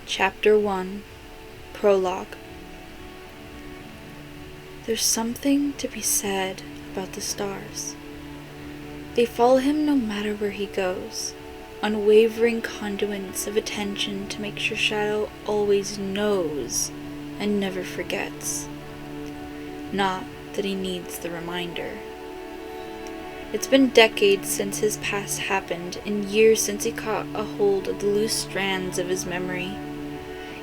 Chapter 1 Prologue. There's something to be said about the stars. They follow him no matter where he goes, unwavering conduits of attention to make sure Shadow always knows and never forgets. Not that he needs the reminder. It's been decades since his past happened, and years since he caught a hold of the loose strands of his memory.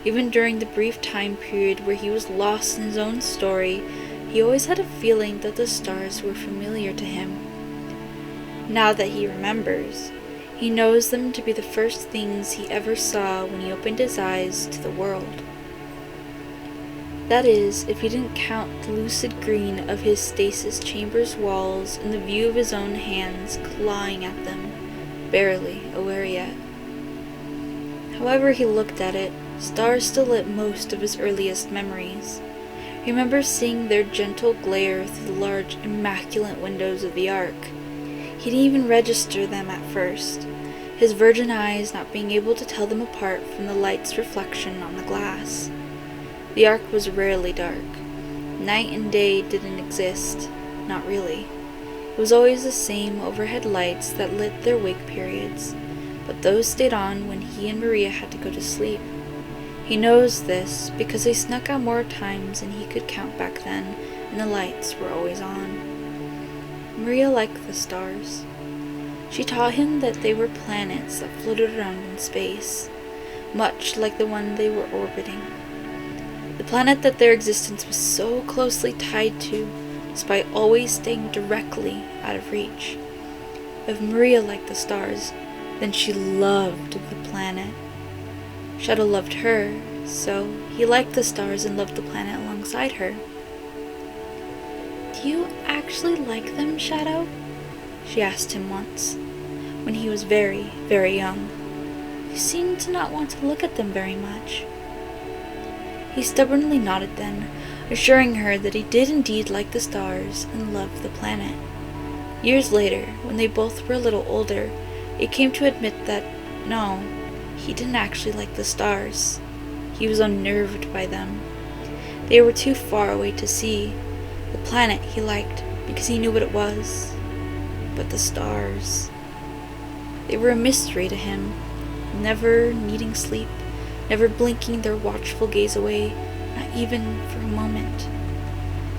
Even during the brief time period where he was lost in his own story, he always had a feeling that the stars were familiar to him. Now that he remembers, he knows them to be the first things he ever saw when he opened his eyes to the world. That is, if he didn't count the lucid green of his stasis chamber's walls and the view of his own hands clawing at them, barely aware yet. However he looked at it, stars still lit most of his earliest memories. He remembers seeing their gentle glare through the large, immaculate windows of the Ark. He didn't even register them at first, his virgin eyes not being able to tell them apart from the light's reflection on the glass. The Ark was rarely dark. Night and day didn't exist, not really. It was always the same overhead lights that lit their wake periods, but those stayed on when he and Maria had to go to sleep. He knows this because they snuck out more times than he could count back then, and the lights were always on. Maria liked the stars. She taught him that they were planets that floated around in space, much like the one they were orbiting. The planet that their existence was so closely tied to, despite always staying directly out of reach. If Maria liked the stars, then she loved the planet. Shadow loved her, so he liked the stars and loved the planet alongside her. "Do you actually like them, Shadow?" she asked him once, when he was very, very young. "You seemed to not want to look at them very much." He stubbornly nodded then, assuring her that he did indeed like the stars and loved the planet. Years later, when they both were a little older, he came to admit that, no, he didn't actually like the stars. He was unnerved by them. They were too far away to see. The planet he liked because he knew what it was. But the stars, they were a mystery to him, never needing sleep, never blinking their watchful gaze away, not even for a moment.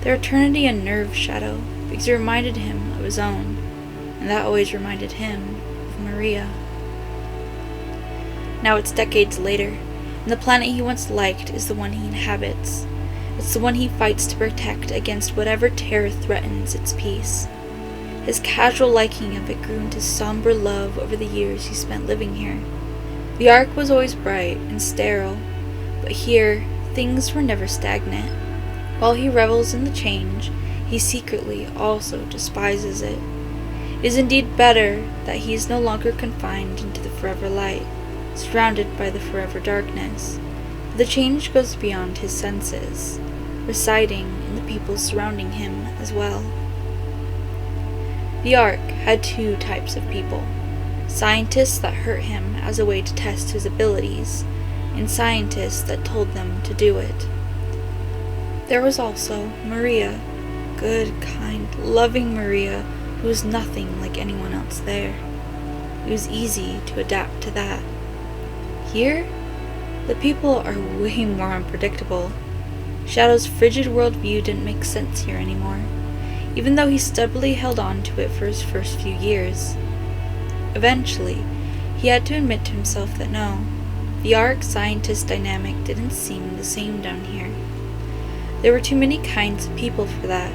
Their eternity unnerved Shadow because it reminded him of his own, and that always reminded him of Maria. Now it's decades later, and the planet he once liked is the one he inhabits. It's the one he fights to protect against whatever terror threatens its peace. His casual liking of it grew into somber love over the years he spent living here. The Ark was always bright and sterile, but here things were never stagnant. While he revels in the change, he secretly also despises it. It is indeed better that he is no longer confined into the forever light, surrounded by the forever darkness. But the change goes beyond his senses, residing in the people surrounding him as well. The Ark had two types of people: scientists that hurt him as a way to test his abilities, and scientists that told them to do it. There was also Maria, good, kind, loving Maria, who was nothing like anyone else there. It was easy to adapt to that. Here, the people are way more unpredictable. Shadow's frigid worldview didn't make sense here anymore, even though he stubbornly held on to it for his first few years. Eventually, he had to admit to himself that no, the Ark scientist dynamic didn't seem the same down here. There were too many kinds of people for that,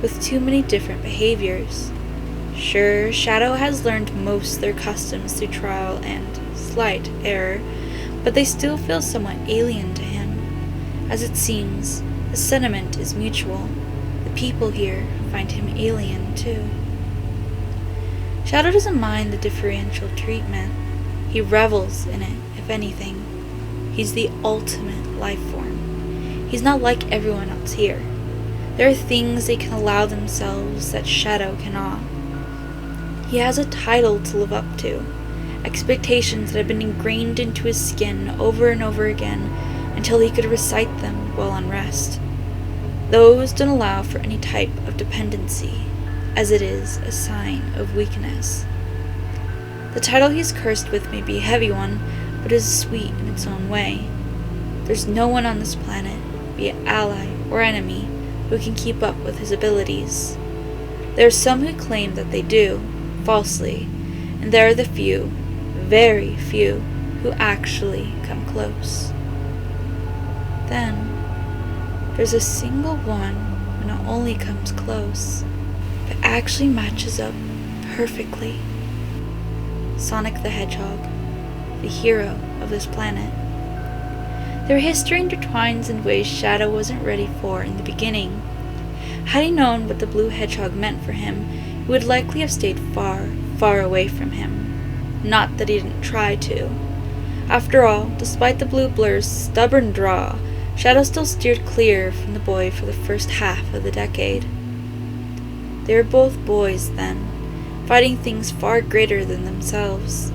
with too many different behaviors. Sure, Shadow has learned most of their customs through trial and slight error, but they still feel somewhat alien to him. As it seems, the sentiment is mutual. The people here find him alien too. Shadow doesn't mind the differential treatment. He revels in it, if anything. He's the ultimate life form. He's not like everyone else here. There are things they can allow themselves that Shadow cannot. He has a title to live up to, expectations that had been ingrained into his skin over and over again until he could recite them while on rest. Those don't allow for any type of dependency, as it is a sign of weakness. The title he's cursed with may be a heavy one, but is sweet in its own way. There's no one on this planet, be it ally or enemy, who can keep up with his abilities. There are some who claim that they do, falsely, and there are the few, very few, who actually come close. Then, there's a single one who not only comes close, but actually matches up perfectly. Sonic the Hedgehog, the hero of this planet. Their history intertwines in ways Shadow wasn't ready for in the beginning. Had he known what the blue hedgehog meant for him, he would likely have stayed far, far away from him. Not that he didn't try to. After all, despite the blue blur's stubborn draw, Shadow still steered clear from the boy for the first half of the decade. They were both boys then, fighting things far greater than themselves.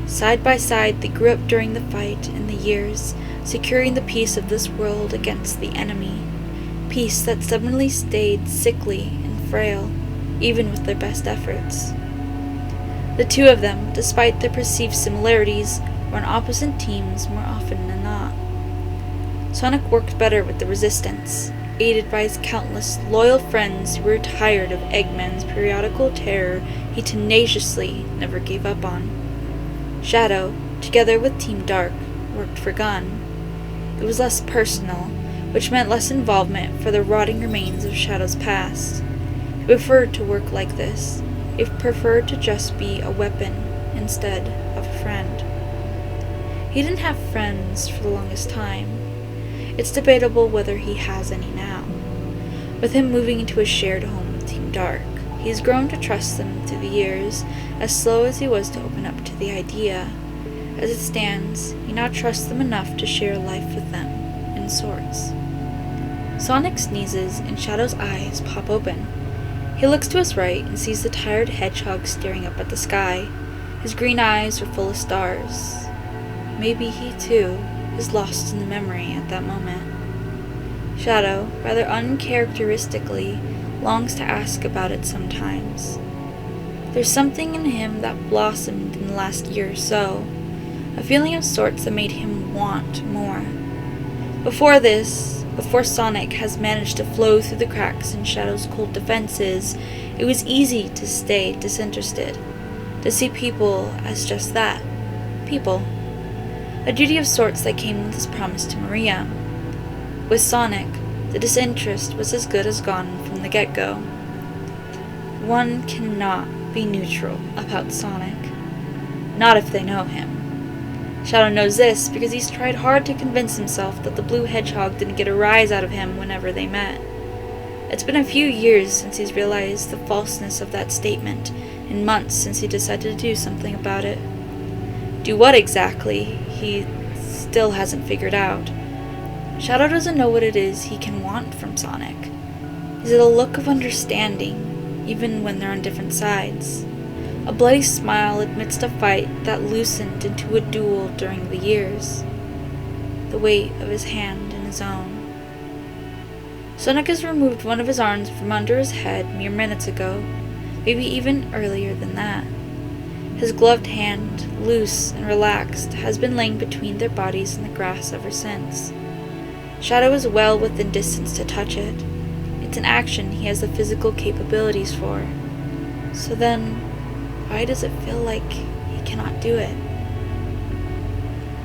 Side by side, they grew up during the fight and the years, securing the peace of this world against the enemy. Peace that suddenly stayed sickly and frail, even with their best efforts. The two of them, despite their perceived similarities, were on opposite teams more often than not. Sonic worked better with the Resistance, aided by his countless loyal friends who were tired of Eggman's periodical terror he tenaciously never gave up on. Shadow, together with Team Dark, worked for Gun. It was less personal, which meant less involvement for the rotting remains of Shadow's past. He preferred to work like this. He preferred to just be a weapon instead of a friend. He didn't have friends for the longest time. It's debatable whether he has any now. With him moving into a shared home with Team Dark, he's grown to trust them through the years, as slow as he was to open up to the idea. As it stands, he now trusts them enough to share life with them, in sorts. Sonic sneezes and Shadow's eyes pop open. He looks to his right and sees the tired hedgehog staring up at the sky. His green eyes are full of stars. Maybe he, too, is lost in the memory at that moment. Shadow, rather uncharacteristically, longs to ask about it sometimes. There's something in him that blossomed in the last year or so, a feeling of sorts that made him want more. Before Sonic has managed to flow through the cracks in Shadow's cold defenses, it was easy to stay disinterested, to see people as just that, people. A duty of sorts that came with his promise to Maria. With Sonic, the disinterest was as good as gone from the get-go. One cannot be neutral about Sonic. Not if they know him. Shadow knows this because he's tried hard to convince himself that the blue hedgehog didn't get a rise out of him whenever they met. It's been a few years since he's realized the falseness of that statement, and months since he decided to do something about it. Do what exactly, he still hasn't figured out. Shadow doesn't know what it is he can want from Sonic. Is it a look of understanding, even when they're on different sides? A bloody smile amidst a fight that loosened into a duel during the years. The weight of his hand in his own. Sonic has removed one of his arms from under his head mere minutes ago, maybe even earlier than that. His gloved hand, loose and relaxed, has been laying between their bodies in the grass ever since. Shadow is well within distance to touch it. It's an action he has the physical capabilities for. So then, why does it feel like he cannot do it?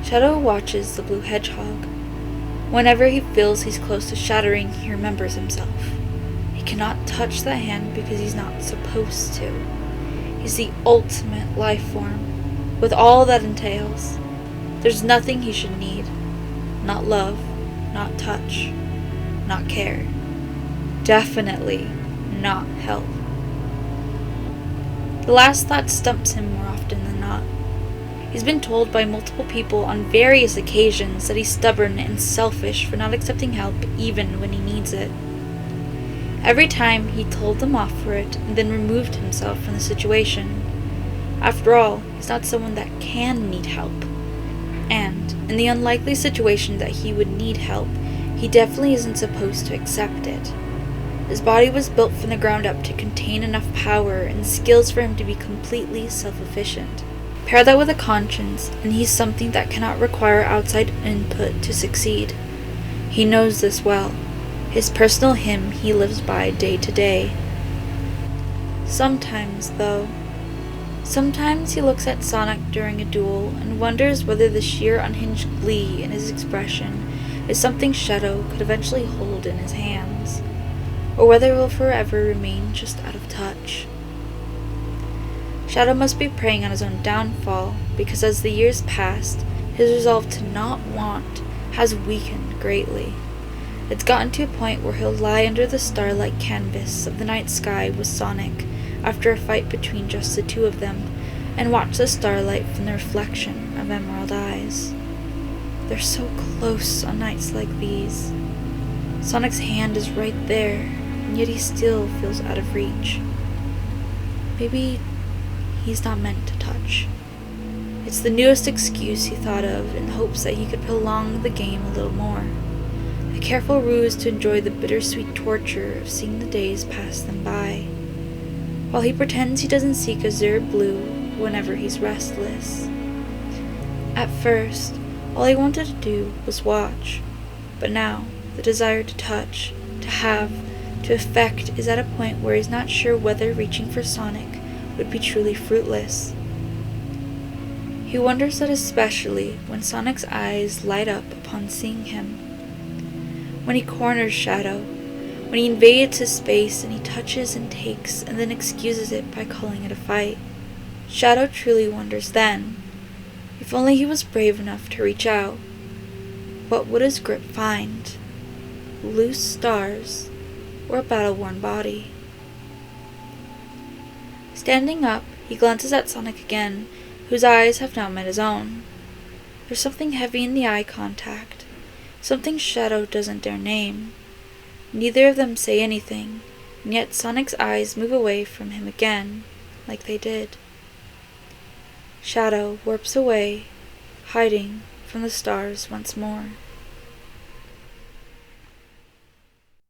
Shadow watches the blue hedgehog. Whenever he feels he's close to shattering, he remembers himself. He cannot touch that hand because he's not supposed to. He's the ultimate life form, with all that entails. There's nothing he should need. Not love, not touch, not care. Definitely not help. The last thought stumps him more often than not. He's been told by multiple people on various occasions that he's stubborn and selfish for not accepting help even when he needs it. Every time he told them off for it and then removed himself from the situation. After all, he's not someone that can need help. And, in the unlikely situation that he would need help, he definitely isn't supposed to accept it. His body was built from the ground up to contain enough power and skills for him to be completely self-efficient. Pair that with a conscience, and he's something that cannot require outside input to succeed. He knows this well. His personal hymn he lives by day to day. Sometimes he looks at Sonic during a duel and wonders whether the sheer unhinged glee in his expression is something Shadow could eventually hold in his hands, or whether it will forever remain just out of touch. Shadow must be preying on his own downfall, because as the years passed, his resolve to not want has weakened greatly. It's gotten to a point where he'll lie under the starlight canvas of the night sky with Sonic after a fight between just the two of them, and watch the starlight from the reflection of emerald eyes. They're so close on nights like these. Sonic's hand is right there, and yet he still feels out of reach. Maybe he's not meant to touch. It's the newest excuse he thought of in hopes that he could prolong the game a little more. A careful ruse to enjoy the bittersweet torture of seeing the days pass them by, while he pretends he doesn't seek azure blue whenever he's restless. At first, all he wanted to do was watch, but now the desire to touch, to have, to affect is at a point where he's not sure whether reaching for Sonic would be truly fruitless. He wonders that especially when Sonic's eyes light up upon seeing him. When he corners Shadow, when he invades his space and he touches and takes and then excuses it by calling it a fight. Shadow truly wonders then, if only he was brave enough to reach out, what would his grip find? Loose stars or a battle-worn body? Standing up, he glances at Sonic again, whose eyes have now met his own. There's something heavy in the eye contact, something Shadow doesn't dare name. Neither of them say anything, and yet Sonic's eyes move away from him again, like they did. Shadow warps away, hiding from the stars once more.